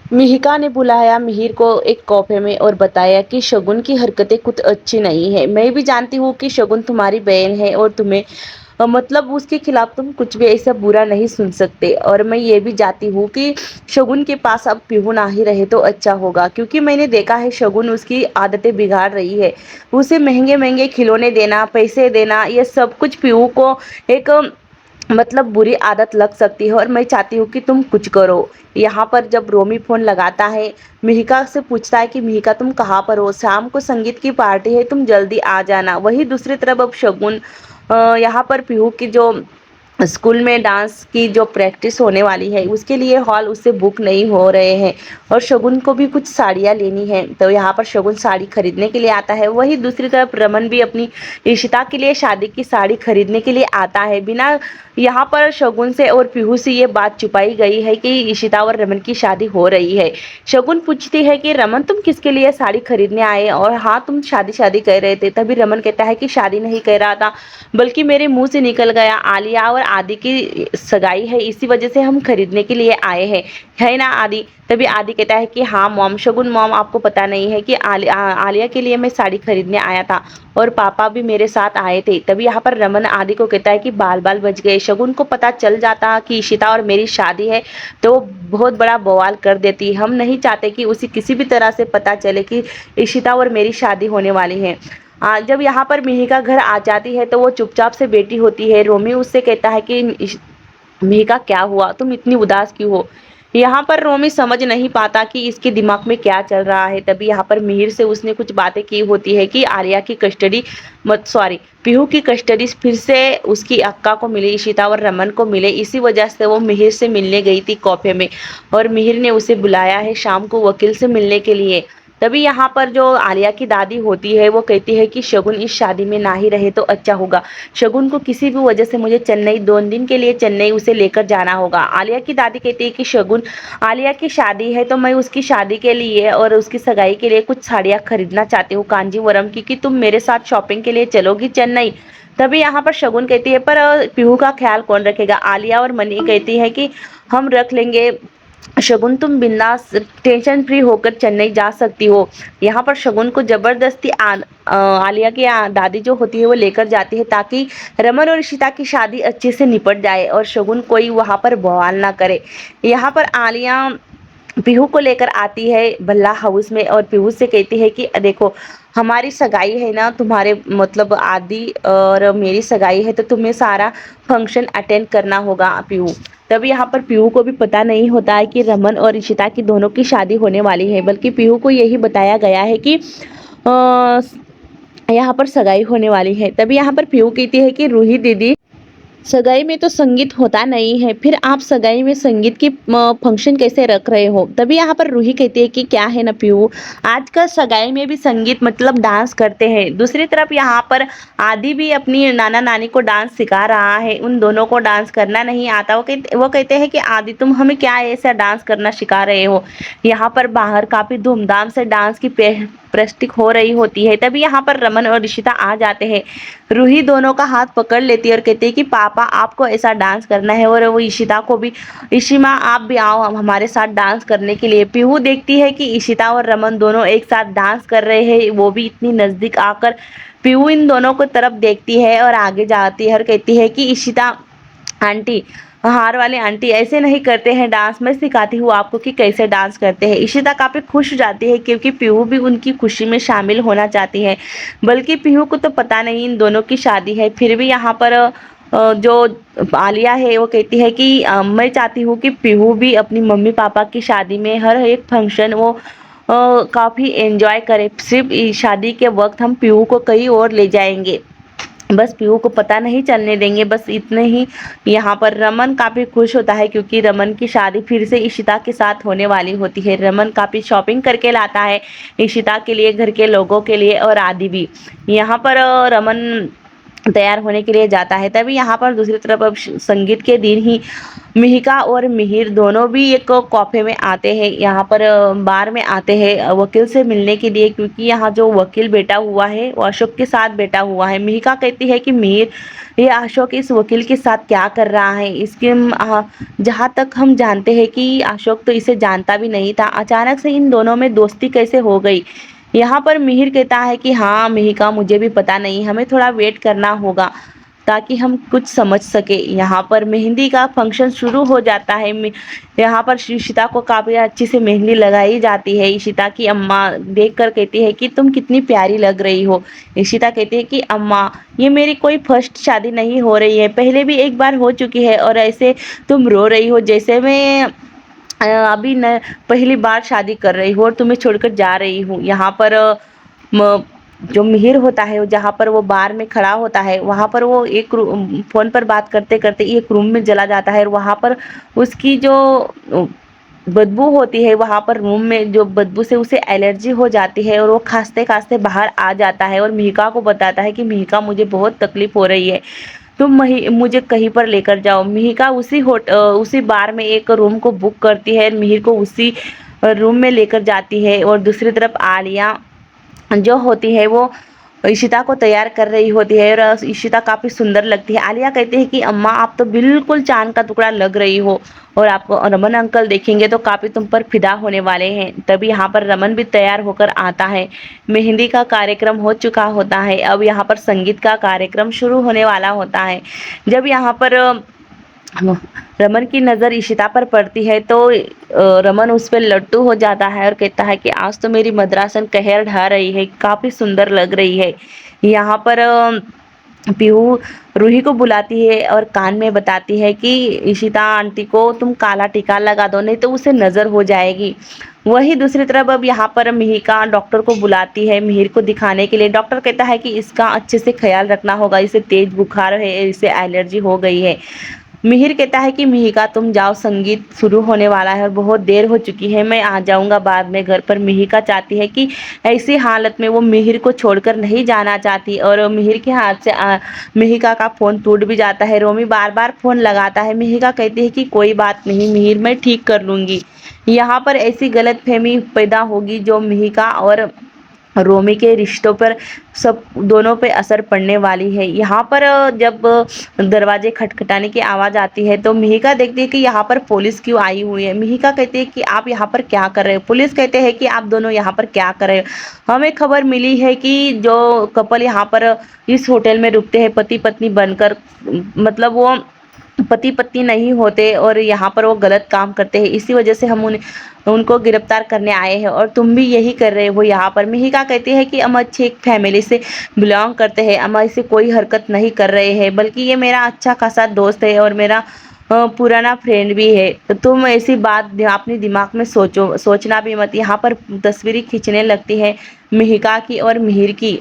मिहिका ने बुलाया मिहिर को एक कॉफे में और बताया कि शगुन की हरकतें कुछ अच्छी नहीं है। मैं भी जानती हूँ कि शगुन तुम्हारी बहन है और तुम्हें मतलब उसके खिलाफ तुम कुछ भी ऐसा बुरा नहीं सुन सकते। और मैं ये भी जानती हूँ कि शगुन के पास अब पीहू ना ही रहे तो अच्छा होगा, क्योंकि मैंने देखा है शगुन उसकी आदतें बिगाड़ रही है। उसे महंगे महंगे खिलौने देना, पैसे देना, ये सब कुछ पीहू को एक मतलब बुरी आदत लग सकती है। और मैं चाहती हूँ कि तुम कुछ करो। यहाँ पर जब रोमी फोन लगाता है, मिहिका से पूछता है कि मिहिका तुम कहाँ पर हो, शाम को संगीत की पार्टी है, तुम जल्दी आ जाना। वही दूसरी तरफ अब शगुन यहाँ पर पीहू की जो स्कूल में डांस की जो प्रैक्टिस होने वाली है उसके लिए हॉल उससे बुक नहीं हो रहे हैं। और शगुन को भी कुछ साड़ियाँ लेनी है, तो यहाँ पर शगुन साड़ी खरीदने के लिए आता है। वही दूसरी तरफ रमन भी अपनी इशिता के लिए शादी की साड़ी खरीदने के लिए आता है। बिना यहाँ पर शगुन से और पीहू से ये बात छुपाई गई है कि इशिता और रमन की शादी हो रही है। शगुन पूछती है कि रमन तुम किसके लिए साड़ी खरीदने आए, और हाँ तुम शादी शादी कह रहे थे। तभी रमन कहता है कि शादी नहीं कह रहा था, बल्कि मेरे मुंह से निकल गया, आलिया और आदि की सगाई है, इसी वजह से हम खरीदने के लिए आए हैं, है ना आदि। तभी आदि कहता है कि हाँ मॉम, शगुन मॉम आपको पता नहीं है कि आलिया के लिए मैं साड़ी खरीदने आया था और पापा भी मेरे साथ आए थे। तभी यहाँ पर रमन आदि को कहता है कि बाल बाल बच गए। शगुन को पता चल जाता कि इशिता और मेरी शादी है तो वो बहुत बड़ा बवाल कर देती। हम नहीं चाहते कि उसे किसी भी तरह से पता चले कि इशिता और मेरी शादी होने वाली है। जब यहाँ पर मिहिका घर आ जाती है तो वो चुपचाप से बैठी होती है। रोमी उससे कहता है कि मिहिका क्या हुआ, तुम इतनी उदास क्यों हो। यहाँ पर रोमी समझ नहीं पाता कि इसके दिमाग में क्या चल रहा है। तभी यहाँ पर मिहिर से उसने कुछ बातें की होती है कि आर्या की कस्टडी मत सॉरी पीहू की कस्टडी फिर से उसकी अक्का को मिले, इशिता और रमन को मिले। इसी वजह से वो मिहिर से मिलने गई थी कॉफे में, और मिहिर ने उसे बुलाया है शाम को वकील से मिलने के लिए। तभी यहाँ पर जो आलिया की दादी होती है वो कहती है कि शगुन इस शादी में ना ही रहे तो अच्छा होगा। शगुन को किसी भी वजह से मुझे चेन्नई 2 दिन के लिए चेन्नई उसे लेकर जाना होगा। आलिया की दादी कहती है कि शगुन आलिया की शादी है तो मैं उसकी शादी के लिए और उसकी सगाई के लिए कुछ साड़ियाँ खरीदना चाहती हूँ कांजीवरम की, कि तुम मेरे साथ शॉपिंग के लिए चलोगी चेन्नई। तभी यहाँ पर शगुन कहती है पर पीहू का ख्याल कौन रखेगा। आलिया और मनी कहती है कि हम रख लेंगे। शगुन तुम बिंदास टेंशन फ्री होकर चेन्नई जा सकती हो। यहाँ पर शगुन को जबरदस्ती आलिया की दादी जो होती है वो लेकर जाती है ताकि रमन और इशिता की शादी अच्छे से निपट जाए और शगुन कोई वहाँ पर बवाल ना करे। यहाँ पर आलिया पीहू को लेकर आती है भल्ला हाउस में और पीहू से कहती है कि देखो हमारी सगाई है ना, तुम्हारे मतलब आदि और मेरी सगाई है तो तुम्हें सारा फंक्शन अटेंड करना होगा पीहू। तभी यहाँ पर पीहू को भी पता नहीं होता है कि रमन और इशिता की दोनों की शादी होने वाली है, बल्कि पीहू को यही बताया गया है कि यहाँ पर सगाई होने वाली है। तभी यहाँ पर पीहू कहती है कि रूही दीदी सगाई में तो संगीत होता नहीं है, फिर आप सगाई में संगीत की फंक्शन कैसे रख रहे हो। तभी यहाँ पर रूही कहती है कि क्या है ना पीहू, आजकल सगाई में भी संगीत मतलब डांस करते हैं। दूसरी तरफ यहाँ पर आदि भी अपनी नाना नानी को डांस सिखा रहा है, उन दोनों को डांस करना नहीं आता। वो कहते हैं कि आदि तुम हमें क्या ऐसा डांस करना सिखा रहे हो। यहाँ पर बाहर काफी धूमधाम से डांस की प्रैक्टिस हो रही होती है। तभी यहाँ पर रमन और ऋषिता आ जाते हैं। रूही दोनों का हाथ पकड़ लेती है और कहती है कि पापा आपको ऐसा डांस करना है, और वो इशिता को भी, इशिमा आप भी आओ हम हमारे साथ डांस करने के लिए। पीहू देखती है कि इशिता और रमन दोनों एक साथ डांस कर रहे हैं, वो भी इतनी नजदीक आकर। पीहू इन दोनों को तरफ देखती है और आगे जाती है और कहती है कि इशिता आंटी, हार वाले आंटी ऐसे नहीं करते हैं डांस, मैं सिखाती हूँ आपको कि कैसे डांस करते हैं। इशिता काफी खुश हो जाती है क्योंकि पीहू भी उनकी खुशी में शामिल होना चाहती है। बल्कि पीहू को तो पता नहीं इन दोनों की शादी है। फिर भी यहाँ पर जो आलिया है वो कहती है कि मैं चाहती हूँ कि पीहू भी अपनी मम्मी पापा की शादी में हर एक फंक्शन वो काफी एंजॉय करे। सिर्फ शादी के वक्त हम पीहू को कहीं और ले जाएंगे, बस पीहू को पता नहीं चलने देंगे, बस इतने ही। यहाँ पर रमन काफी खुश होता है क्योंकि रमन की शादी फिर से इशिता के साथ होने वाली होती है। रमन काफी शॉपिंग करके लाता है इशिता के लिए, घर के लोगों के लिए, और आदि भी। यहाँ पर रमन तैयार होने के लिए जाता है। तभी यहाँ पर दूसरी तरफ अब संगीत के दिन ही मिहिका और मिहिर दोनों भी एक कैफे में आते हैं, यहाँ पर बार में आते हैं वकील से मिलने के लिए, क्योंकि यहाँ जो वकील बैठा हुआ है वो अशोक के साथ बैठा हुआ है। मिहिका कहती है कि मिहिर, ये अशोक इस वकील के साथ क्या कर रहा है, इसके जहाँ तक हम जानते हैं कि अशोक तो इसे जानता भी नहीं था, अचानक से इन दोनों में दोस्ती कैसे हो गई। यहाँ पर मिहिर कहता है कि हाँ मिहिका, मुझे भी पता नहीं, हमें थोड़ा वेट करना होगा ताकि हम कुछ समझ सके। यहाँ पर मेहंदी का फंक्शन शुरू हो जाता है। यहाँ पर इशिता को काफ़ी अच्छी से मेहंदी लगाई जाती है। इशिता की अम्मा देखकर कहती है कि तुम कितनी प्यारी लग रही हो। इशिता कहती है कि अम्मा, ये मेरी कोई फर्स्ट शादी नहीं हो रही है, पहले भी एक बार हो चुकी है, और ऐसे तुम रो रही हो जैसे मैं अभी न पहली बार शादी कर रही हूँ और तुम्हें छोड़कर जा रही हूँ। यहाँ पर जो मिहिर होता है, जहाँ पर वो बार में खड़ा होता है, वहाँ पर वो एक फोन पर बात करते करते एक रूम में चला जाता है, और वहाँ पर उसकी जो बदबू होती है, वहाँ पर रूम में जो बदबू से उसे एलर्जी हो जाती है, और वो खांसते खांसते बाहर आ जाता है और मिहिका को बताता है कि मिहिका, मुझे बहुत तकलीफ हो रही है, तुम मुझे कहीं पर लेकर जाओ। मिहिका उसी बार में एक रूम को बुक करती है, मिहिर को उसी रूम में लेकर जाती है। और दूसरी तरफ आलिया जो होती है वो इशिता को तैयार कर रही होती है, और इशिता काफ़ी सुंदर लगती है। आलिया कहती है कि अम्मा, आप तो बिल्कुल चांद का टुकड़ा लग रही हो, और आपको रमन अंकल देखेंगे तो काफ़ी तुम पर फिदा होने वाले हैं। तभी यहाँ पर रमन भी तैयार होकर आता है। मेहंदी का कार्यक्रम हो चुका होता है, अब यहाँ पर संगीत का कार्यक्रम शुरू होने वाला होता है। जब यहाँ पर रमन की नज़र इशिता पर पड़ती है तो रमन उस पर लट्टू हो जाता है और कहता है कि आज तो मेरी मद्रासन कहर ढा रही है, काफ़ी सुंदर लग रही है। यहाँ पर पीहू रूही को बुलाती है और कान में बताती है कि इशिता आंटी को तुम काला टीका लगा दो, नहीं तो उसे नज़र हो जाएगी। वही दूसरी तरफ अब यहाँ पर मिहिका डॉक्टर को बुलाती है मिहिर को दिखाने के लिए। डॉक्टर कहता है कि इसका अच्छे से ख्याल रखना होगा, इसे तेज बुखार है, इसे एलर्जी हो गई है। मिहिर कहता है कि मिहिका, तुम जाओ, संगीत शुरू होने वाला है और बहुत देर हो चुकी है, मैं आ जाऊंगा बाद में घर पर। मिहिका चाहती है कि ऐसी हालत में वो मिहिर को छोड़कर नहीं जाना चाहती, और मिहिर के हाथ से मिहिका का फ़ोन टूट भी जाता है। रोमी बार बार फ़ोन लगाता है। मिहिका कहती है कि कोई बात नहीं मिहिर, मैं ठीक कर लूँगी। यहाँ पर ऐसी गलतफहमी पैदा होगी जो मिहिका और रोमी के रिश्तों पर सब दोनों पे असर पड़ने वाली है। यहाँ पर जब दरवाजे खटखटाने की आवाज़ आती है तो मिहिका देखती है कि यहाँ पर पुलिस क्यों आई हुई है। मिहिका कहती है कि आप यहाँ पर क्या कर रहे हो। पुलिस कहते हैं कि आप दोनों यहाँ पर क्या कर रहे हो। हमें खबर मिली है कि जो कपल यहाँ पर इस होटल में रुकते हैं पति पत्नी बनकर, मतलब वो पति पत्नी नहीं होते और यहाँ पर वो गलत काम करते हैं, इसी वजह से हम उनको गिरफ्तार करने आए हैं, और तुम भी यही कर रहे हो यहाँ पर। मिहिका कहती है कि हम अच्छी एक फैमिली से बिलोंग करते हैं, हम ऐसे कोई हरकत नहीं कर रहे हैं, बल्कि ये मेरा अच्छा खासा दोस्त है और मेरा पुराना फ्रेंड भी है। तो तुम ऐसी बात अपने दिमाग में सोचना भी मत। यहाँ पर तस्वीरें खींचने लगती है मिहिका की और मिहिर की।